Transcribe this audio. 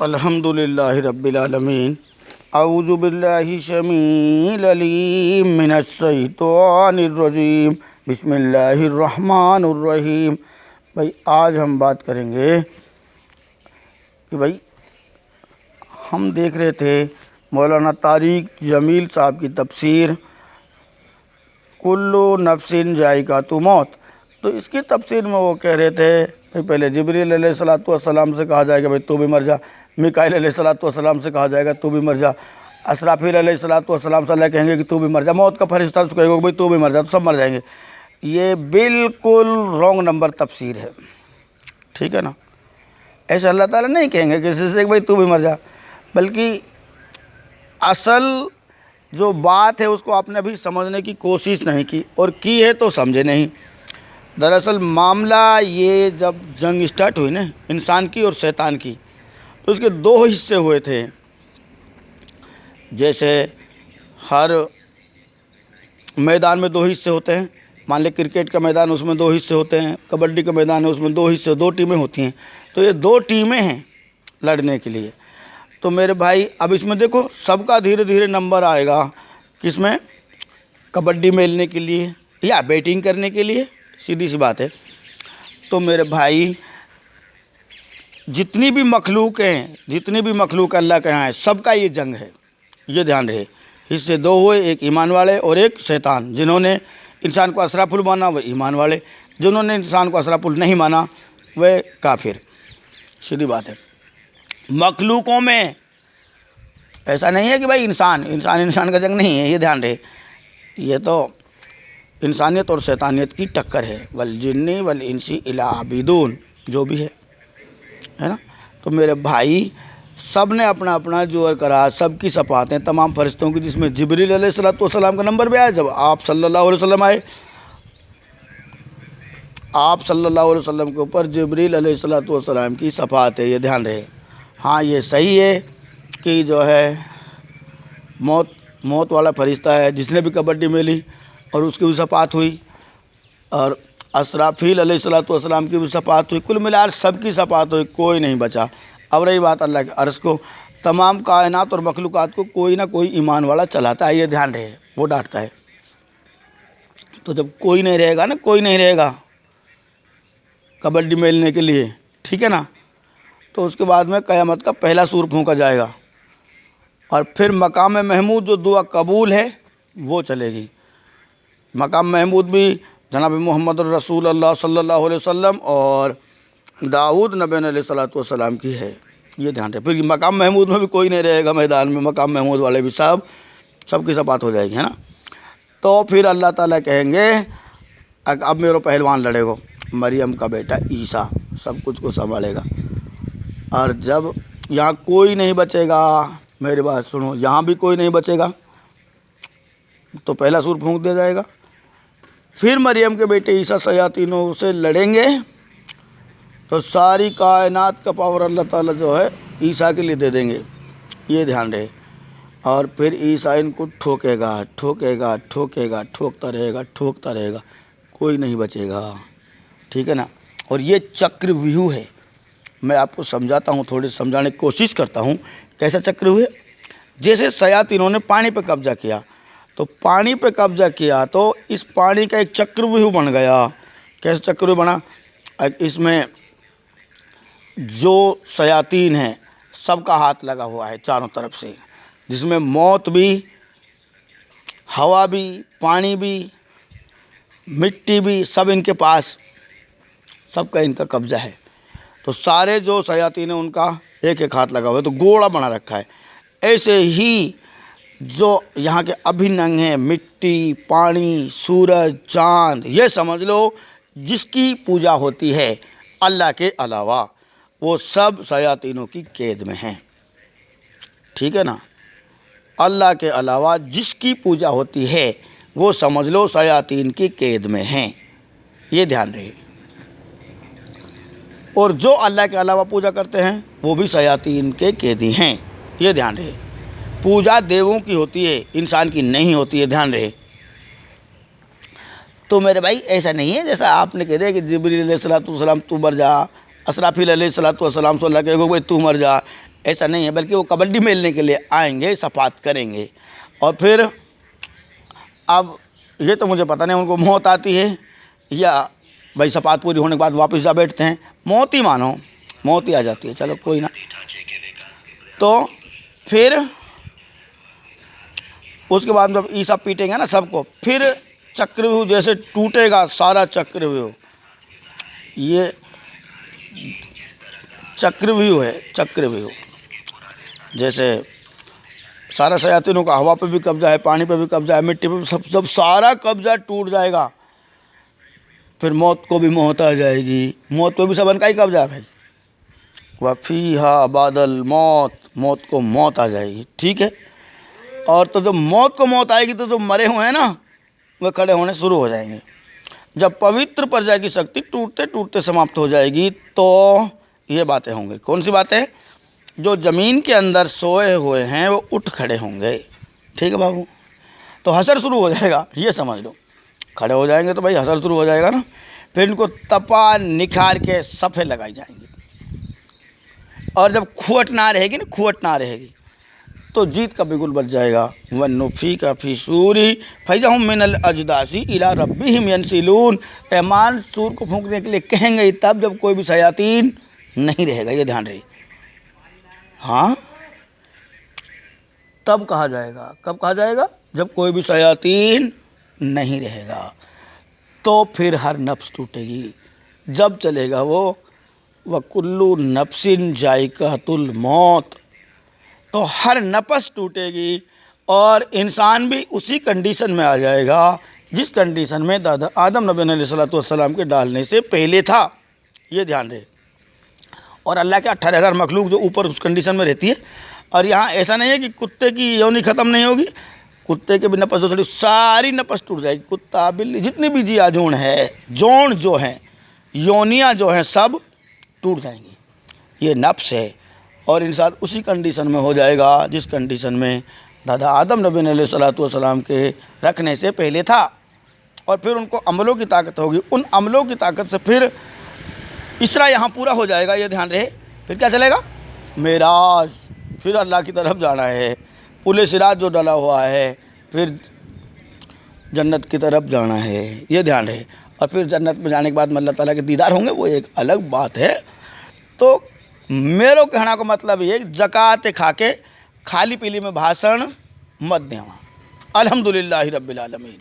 अल्हम्दुलिल्लाहि रब्बिल आलमीन। औज़ु बिल्लाहि शमील अलीम मिनश शैतानिर रजीम। बिस्मिल्लाहिर रहमानिर रहीम। भाई आज हम बात करेंगे कि भाई हम देख रहे थे मौलाना तारिक जमील साहब की तफसीर कुल्लु नफ्सिन जायकातु मौत। तो इसकी तफसीर में वो कह रहे थे भाई पहले जिब्रील अलैहिस्सलातु वस्सलाम से कहा जाएगा भाई तू भी मर जा, मिकाईल अलैहिस्सलातु वस्सलाम से कहा जाएगा तू भी मर जा, असराफील अलैहिस्सलातु वस्सलाम से अल्लाह कहेंगे कि तू भी मर जा, मौत का फरिश्ता उसको कहेगा भाई तू भी मर जा, तो सब मर जाएंगे। ये बिल्कुल रॉन्ग नंबर तफसीर है, ठीक है ना। ऐसे अल्लाह ताला नहीं कहेंगे किसी से कि भाई तू भी मर जा, बल्कि असल जो बात है उसको आपने अभी समझने की कोशिश नहीं की, और की है तो समझे नहीं। दरअसल मामला ये जब जंग स्टार्ट हुई ना इंसान की और शैतान की, तो उसके दो हिस्से हुए थे। जैसे हर मैदान में दो हिस्से होते हैं, मान लें क्रिकेट का मैदान, उसमें दो हिस्से होते हैं, कबड्डी का मैदान है उसमें दो हिस्से, दो टीमें होती हैं। तो ये दो टीमें हैं लड़ने के लिए। तो मेरे भाई अब इसमें देखो सबका धीरे धीरे नंबर आएगा, किसमें, कबड्डी मेलने के लिए या बैटिंग करने के लिए, सीधी सी बात है। तो मेरे भाई जितनी भी मखलूक हैं, जितनी भी मखलूक अल्लाह के यहाँ है, सबका ये जंग है, ये ध्यान रहे। हिस्से दो हुए, एक ईमान वाले और एक शैतान। जिन्होंने इंसान को अशरफुल माना वह ईमान वाले, जिन्होंने इंसान को अशरफुल नहीं माना वह काफिर। सीधी बात है। मखलूकों में ऐसा नहीं है कि भाई इंसान का जंग नहीं है, ये ध्यान रहे। ये तो इंसानियत और शैतानियत की टक्कर है। वल जिन्नी वल इंसी इला आबिदून, जो भी है ना। तो मेरे भाई सब ने अपना अपना जोर करा, सबकी सफातें तमाम फरिश्तों की, जिसमें जिब्रील अलैहिस्सलाम का नंबर भी आया। जब आप सल्लल्लाहु अलैहि वसल्लम आए, आप सल्लल्लाहु अलैहि वसल्लम के ऊपर जिब्रील अलैहिस्सलाम की सफात है, ये ध्यान रहे। हाँ ये सही है कि जो है मौत वाला फरिश्ता है जिसने भी कबड्डी मेली और उसकी भी सफात हुई, और असराफील अलैहिस्सलाम की भी सफात हुई। कुल मिलाकर सबकी सफात हुई, कोई नहीं बचा। अब रही बात अल्लाह के अर्श को, तमाम कायनात और मखलूक़ात को कोई ना कोई ईमान वाला चलाता है, ये ध्यान रहे, वो डांटता है। तो जब कोई नहीं रहेगा ना, कोई नहीं रहेगा कबड्डी मेलने के लिए, ठीक है ना, तो उसके बाद में क़यामत का पहला सूर फूंका जाएगा, और फिर मकाम महमूद जो दुआ कबूल है वो चलेगी। मकाम महमूद भी जनाब मोहम्मद रसूलुल्लाह सल्लल्लाहु अलैहि वसल्लम और दाऊद नबी अलैहिस्सलातु वस्सलाम की है, ये ध्यान रहे। फिर मकाम महमूद में भी कोई नहीं रहेगा मैदान में, मकाम महमूद वाले भी सबकी सब बात हो जाएगी, है ना। तो फिर अल्लाह ताला कहेंगे अब मेरा पहलवान लड़ेगा, मरियम का बेटा ईसा सब कुछ को संभालेगा। और जब यहाँ कोई नहीं बचेगा, मेरी बात सुनो, यहाँ भी कोई नहीं बचेगा तो पहला सूर फूंक दिया जाएगा। फिर मरियम के बेटे ईसा शयातीनों से लड़ेंगे, तो सारी कायनात का पावर अल्लाह ताला जो है ईसा के लिए दे देंगे, ये ध्यान रहे। और फिर ईसा इनको ठोकेगा ठोकेगा ठोकेगा, ठोकता रहेगा, कोई नहीं बचेगा, ठीक है ना। और ये चक्रव्यूह है, मैं आपको समझाता हूँ, थोड़ी समझाने की कोशिश करता हूँ। कैसा चक्रव्यूह है? जैसे शयातीनों ने पानी पे कब्जा किया, तो पानी पे कब्जा किया तो इस पानी का एक चक्रव्यूह बन गया। कैसे चक्रव्यूह बना? इसमें जो शयातीन हैं सबका हाथ लगा हुआ है चारों तरफ से, जिसमें मौत भी, हवा भी, पानी भी, मिट्टी भी, सब इनके पास, सबका इनका कब्जा है। तो सारे जो शयातीन हैं उनका एक एक हाथ लगा हुआ है, तो गोला बना रखा है। ऐसे ही जो यहाँ के अभिनंग हैं, मिट्टी, पानी, सूरज, चाँद, ये समझ लो जिसकी पूजा होती है अल्लाह के अलावा, वो सब शयातीनों की कैद में हैं, ठीक है ना। अल्लाह के अलावा जिसकी पूजा होती है वो समझ लो शयातीन की कैद में हैं, ये ध्यान रहे। और जो अल्लाह के अलावा पूजा करते हैं वो भी शयातीन के कैदी हैं, ये ध्यान रहे। पूजा देवों की होती है, इंसान की नहीं होती है, ध्यान रहे। तो मेरे भाई ऐसा नहीं है जैसा आपने कह दिया कि जिब्रील अलैहिस्सलाम तू मर जा, असराफील अलैहिस्सलाम से अल्लाह कहेगा भाई तू मर जा, ऐसा नहीं है, बल्कि वो कबड्डी खेलने के लिए आएंगे, सफ़ात करेंगे। और फिर अब ये तो मुझे पता नहीं उनको मौत आती है या भाई सफ़ात पूरी होने के बाद वापस जा बैठते हैं। मौत ही मानो, मौत ही आ जाती है, चलो कोई ना। तो फिर उसके बाद जब ये सब पीटेंगे ना सबको, फिर चक्रव्यूह जैसे टूटेगा सारा चक्रव्यूह। ये चक्रव्यूह है, चक्रव्यूह। जैसे सारा शयातीनों का हवा पे भी कब्जा है, पानी पे भी कब्जा है, मिट्टी पे भी, सब सारा कब्जा टूट जाएगा। फिर मौत को भी मौत आ जाएगी, मौत पे भी सबन का ही कब्जा है भाई। वफ़ीहा बादल मौत, मौत को मौत आ जाएगी, ठीक है। और तो जब मौत को मौत आएगी तो जो मरे हुए हैं ना वह खड़े होने शुरू हो जाएंगे। जब पवित्र प्रजा की शक्ति टूटते टूटते समाप्त हो जाएगी तो ये बातें होंगी। कौन सी बातें? जो ज़मीन के अंदर सोए हुए हैं वो उठ खड़े होंगे, ठीक है बाबू। तो हसर शुरू हो जाएगा, ये समझ लो। खड़े हो जाएंगे तो भाई हसर शुरू हो जाएगा ना। फिर इनको तपा निखार के सफ़े लगाई जाएंगी। और जब खुअट ना रहेगी ना, खुअट ना रहेगी तो जीत का बिगुल बच जाएगा। वन्नुफ़ीक़ फ़ी सूरी फ़इज़ा हुम मिनल अजदासी इला रब्बिहिम यनसिलून। रहमान सूर को फूंकने के लिए कहेंगे तब जब कोई भी शयातीन नहीं रहेगा, ये ध्यान रहे। हाँ, तब कहा जाएगा। कब कहा जाएगा? जब कोई भी शयातीन नहीं रहेगा। तो फिर हर नफ्स टूटेगी। जब चलेगा वो वकुल्लु नफ्सिन जायकातुल मौत, तो हर नफस टूटेगी और इंसान भी उसी कंडीशन में आ जाएगा जिस कंडीशन में दादा आदम नबी अलैहिस्सलाम के डालने से पहले था, ये ध्यान रहे। और अल्लाह के 18,000 मखलूक जो ऊपर उस कंडीशन में रहती है। और यहाँ ऐसा नहीं है कि कुत्ते की योनि ख़त्म नहीं होगी, कुत्ते के भी नफस जो थोड़ी सारी नफस टूट जाएगी। कुत्ता बिल्ली जितनी भी जिया जोन है, जोन जो हैं, योनियाँ जो हैं, सब टूट जाएंगी। ये नफ्स है। और इंसान उसी कंडीशन में हो जाएगा जिस कंडीशन में दादा आदम नबी अलैहिस्सलाम के रखने से पहले था। और फिर उनको अमलों की ताकत होगी, उन अमलों की ताकत से फिर इसरा यहाँ पूरा हो जाएगा, ये ध्यान रहे। फिर क्या चलेगा? मेराज, फिर अल्लाह की तरफ जाना है। पुले सिराज जो डला हुआ है, फिर जन्नत की तरफ जाना है, ये ध्यान रहे। और फिर जन्नत में जाने के बाद अल्लाह ताला के दीदार होंगे, वो एक अलग बात है। तो मेरो कहना का मतलब ये, ज़कात खा के खाली पीली में भाषण मत देवा। अल्हम्दुलिल्लाहि रब्बिल आलमीन।